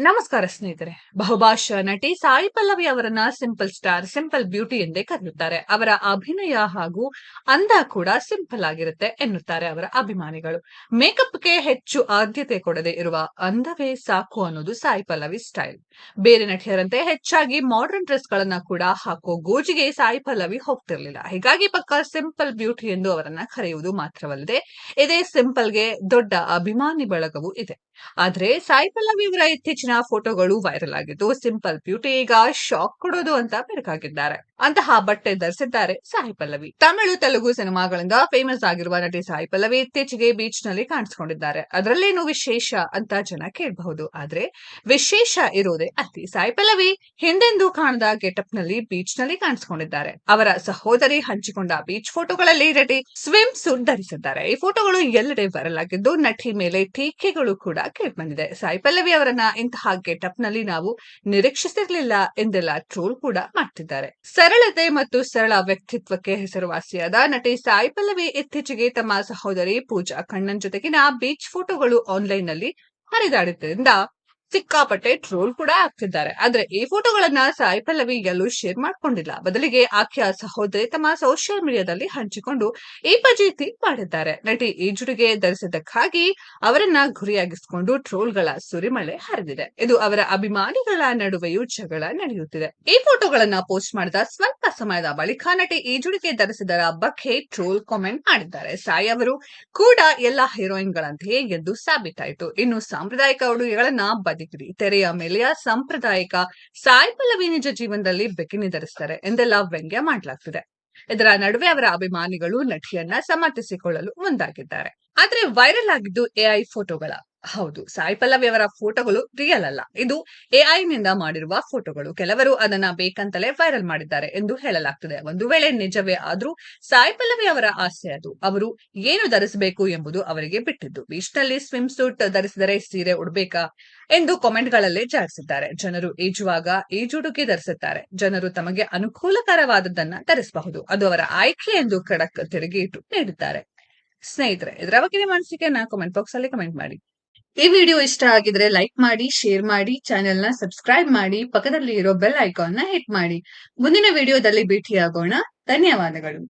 ನಮಸ್ಕಾರ ಸ್ನೇಹಿತರೆ. ಬಹುಭಾಷಾ ನಟಿ ಸಾಯಿ ಪಲ್ಲವಿ ಅವರನ್ನ ಸಿಂಪಲ್ ಸ್ಟಾರ್, ಸಿಂಪಲ್ ಬ್ಯೂಟಿ ಎಂದೇ ಕರೆಯುತ್ತಾರೆ. ಅವರ ಅಭಿನಯ ಹಾಗೂ ಅಂದ ಕೂಡ ಸಿಂಪಲ್ ಆಗಿರುತ್ತೆ ಎನ್ನುತ್ತಾರೆ ಅವರ ಅಭಿಮಾನಿಗಳು. ಮೇಕಪ್ಗೆ ಹೆಚ್ಚು ಆದ್ಯತೆ ಕೊಡದೆ ಇರುವ ಅಂದವೇ ಸಾಕು ಅನ್ನೋದು ಸಾಯಿ ಪಲ್ಲವಿ ಸ್ಟೈಲ್. ಬೇರೆ ನಟಿಯರಂತೆ ಹೆಚ್ಚಾಗಿ ಮಾಡರ್ನ್ ಡ್ರೆಸ್ ಗಳನ್ನ ಕೂಡ ಹಾಕೋ ಗೋಜಿಗೆ ಸಾಯಿ ಪಲ್ಲವಿ ಹೋಗ್ತಿರ್ಲಿಲ್ಲ. ಹೀಗಾಗಿ ಪಕ್ಕ ಸಿಂಪಲ್ ಬ್ಯೂಟಿ ಎಂದು ಅವರನ್ನ ಕರೆಯುವುದು ಮಾತ್ರವಲ್ಲದೆ ಇದೇ ಸಿಂಪಲ್ಗೆ ದೊಡ್ಡ ಅಭಿಮಾನಿ ಬಳಗವೂ ಇದೆ. ಆದ್ರೆ ಸಾಯಿ ಪಲ್ಲವಿ ಅವರ ಇತ್ತೀಚಿನ ಫೋಟೋಗಳು ವೈರಲ್ ಆಗಿದ್ದು, ಸಿಂಪಲ್ ಬ್ಯೂಟಿ ಈಗ ಶಾಕ್ ಕೊಡೋದು ಅಂತ ಬೆರಕಾಗಿದ್ದಾರೆ. ಅಂತಹ ಬಟ್ಟೆ ಧರಿಸಿದ್ದಾರೆ ಸಾಯಿ ಪಲ್ಲವಿ. ತಮಿಳು, ತೆಲುಗು ಸಿನಿಮಾಗಳಿಂದ ಫೇಮಸ್ ಆಗಿರುವ ನಟಿ ಸಾಯಿ ಪಲ್ಲವಿ ಇತ್ತೀಚೆಗೆ ಬೀಚ್ ನಲ್ಲಿ ಕಾಣಿಸಿಕೊಂಡಿದ್ದಾರೆ. ಅದರಲ್ಲೇನು ವಿಶೇಷ ಅಂತ ಜನ ಕೇಳಬಹುದು. ಆದ್ರೆ ವಿಶೇಷ ಇರೋದೇ ಅಲ್ಲಿ. ಸಾಯಿ ಪಲ್ಲವಿ ಹಿಂದೆಂದೂ ಕಾಣದ ಗೆಟಪ್ ನಲ್ಲಿ ಬೀಚ್ ನಲ್ಲಿ ಕಾಣಿಸಿಕೊಂಡಿದ್ದಾರೆ. ಅವರ ಸಹೋದರಿ ಹಂಚಿಕೊಂಡ ಬೀಚ್ ಫೋಟೋಗಳಲ್ಲಿ ನಟಿ ಸ್ವಿಮ್ ಸೂಟ್ ಧರಿಸಿದ್ದಾರೆ. ಈ ಫೋಟೋಗಳು ಎಲ್ಲೆಡೆ ವೈರಲ್ ಆಗಿದ್ದು, ನಟಿ ಮೇಲೆ ಟೀಕೆಗಳು ಕೂಡ ಕೇಳ್ಬಂದಿದೆ. ಸಾಯಿ ಪಲ್ಲವಿ ಅವರನ್ನ ಇಂತಹ ಗೆಟಪ್ ನಲ್ಲಿ ನಾವು ನಿರೀಕ್ಷಿಸಿರ್ಲಿಲ್ಲ ಎಂದೆಲ್ಲ ಟ್ರೋಲ್ ಕೂಡ ಮಾಡ್ತಿದ್ದಾರೆ. ಸರಳತೆ ಮತ್ತು ಸರಳ ವ್ಯಕ್ತಿತ್ವಕ್ಕೆ ಹೆಸರುವಾಸಿಯಾದ ನಟಿ ಸಾಯಿ ಪಲ್ಲವಿ ಇತ್ತೀಚೆಗೆ ತಮ್ಮ ಸಹೋದರಿ ಪೂಜಾ ಕಣ್ಣನ್ ಜೊತೆಗಿನ ಬೀಚ್ ಫೋಟೋಗಳು ಆನ್ಲೈನ್ ನಲ್ಲಿ ಹರಿದಾಡಿದ್ದರಿಂದ ಸಿಕ್ಕಾಪಟ್ಟೆ ಟ್ರೋಲ್ ಕೂಡ ಆಗ್ತಿದ್ದಾರೆ. ಆದ್ರೆ ಈ ಫೋಟೋಗಳನ್ನ ಸಾಯಿ ಪಲ್ಲವಿ ಎಲ್ಲೂ ಶೇರ್ ಮಾಡ್ಕೊಂಡಿಲ್ಲ. ಬದಲಿಗೆ ಆಕೆಯ ಸಹೋದರಿ ತಮ್ಮ ಸೋಷಿಯಲ್ ಮೀಡಿಯಾದಲ್ಲಿ ಹಂಚಿಕೊಂಡು ಈ ಫಜೀತಿ ಮಾಡಿದ್ದಾರೆ. ನಟಿ ಈಜುಡುಗೆ ಧರಿಸಿದ್ದಕ್ಕಾಗಿ ಅವರನ್ನ ಗುರಿಯಾಗಿಸಿಕೊಂಡು ಟ್ರೋಲ್ಗಳ ಸುರಿಮಳೆ ಹರಿದಿದೆ. ಇದು ಅವರ ಅಭಿಮಾನಿಗಳ ನಡುವೆಯೂ ಜಗಳ ನಡೆಯುತ್ತಿದೆ. ಈ ಫೋಟೋಗಳನ್ನ ಪೋಸ್ಟ್ ಮಾಡಿದ ಸ್ವಲ್ಪ ಸಮಯದ ಬಳಿಕ ನಟಿ ಈಜುಡುಗೆ ಧರಿಸಿದರ ಬಗ್ಗೆ ಟ್ರೋಲ್ ಕಾಮೆಂಟ್ ಮಾಡಿದ್ದಾರೆ. ಸಾಯಿ ಅವರು ಕೂಡ ಎಲ್ಲಾ ಹೀರೋಯಿನ್ ಗಳಂತೆಯೇ ಎಂದು ಸಾಬೀತಾಯಿತು. ಇನ್ನು ಸಾಂಪ್ರದಾಯಿಕ ಉಡುಗೆಗಳನ್ನ ಬದಿಗಿಡಿ. ತೆರೆಯ ಮೇಲೆಯ ಸಾಂಪ್ರದಾಯಿಕ ಸಾಯಿ ಪಲ್ಲವಿ ನಿಜ ಜೀವನದಲ್ಲಿ ಬಿಕಿನಿ ಧರಿಸ್ತಾರೆ ಎಂದೆಲ್ಲ ವ್ಯಂಗ್ಯ ಮಾಡಲಾಗ್ತಿದೆ. ಇದರ ನಡುವೆ ಅವರ ಅಭಿಮಾನಿಗಳು ನಟಿಯನ್ನ ಸಮರ್ಥಿಸಿಕೊಳ್ಳಲು ಮುಂದಾಗಿದ್ದಾರೆ. ಆದ್ರೆ ವೈರಲ್ ಆಗಿದ್ದು ಎಐ ಫೋಟೋಗಳ. ಹೌದು, ಸಾಯಿ ಪಲ್ಲವಿ ಅವರ ಫೋಟೋಗಳು ರಿಯಲ್ ಅಲ್ಲ. ಇದು ಎಐ ನಿಂದ ಮಾಡಿರುವ ಫೋಟೋಗಳು. ಕೆಲವರು ಅದನ್ನ ಬೇಕಂತಲೇ ವೈರಲ್ ಮಾಡಿದ್ದಾರೆ ಎಂದು ಹೇಳಲಾಗ್ತಿದೆ. ಒಂದು ವೇಳೆ ನಿಜವೇ ಆದ್ರೂ ಸಾಯಿ ಪಲ್ಲವಿ ಅವರ ಆಸೆ ಅದು. ಅವರು ಏನು ಧರಿಸಬೇಕು ಎಂಬುದು ಅವರಿಗೆ ಬಿಟ್ಟಿದ್ದು. ಬೀಚ್ ನಲ್ಲಿ ಸ್ವಿಮ್ ಸೂಟ್ ಧರಿಸಿದರೆ ಸೀರೆ ಉಡ್ಬೇಕಾ ಎಂದು ಕಾಮೆಂಟ್ ಗಳಲ್ಲೇ ಜಾರಿಸಿದ್ದಾರೆ. ಜನರು ಈಜುವಾಗ ಈಜುಡುಗೆ ಧರಿಸುತ್ತಾರೆ. ಜನರು ತಮಗೆ ಅನುಕೂಲಕರವಾದದ್ದನ್ನ ಧರಿಸಬಹುದು. ಅದು ಅವರ ಆಯ್ಕೆ ಎಂದು ಖಡಕ್ ತಿರುಗೇಟು ನೀಡಿದ್ದಾರೆ. ಸ್ನೇಹಿತರೆ, ಇದರ ಬಗ್ಗೆ ನಿಮ್ಮ ಅನಿಸಿಕೆಯನ್ನ ಕಾಮೆಂಟ್ ಬಾಕ್ಸ್ ಅಲ್ಲಿ ಕಮೆಂಟ್ ಮಾಡಿ. ಈ ವಿಡಿಯೋ ಇಷ್ಟ ಆಗಿದ್ರೆ ಲೈಕ್ ಮಾಡಿ, ಶೇರ್ ಮಾಡಿ, ಚಾನೆಲ್ ನ ಸಬ್ಸ್ಕ್ರೈಬ್ ಮಾಡಿ, ಪಕ್ಕದಲ್ಲಿ ಇರೋ ಬೆಲ್ ಐಕಾನ್ ನ ಹಿಟ್ ಮಾಡಿ. ಮುಂದಿನ ವಿಡಿಯೋದಲ್ಲಿ ಭೇಟಿಯಾಗೋಣ. ಧನ್ಯವಾದಗಳು.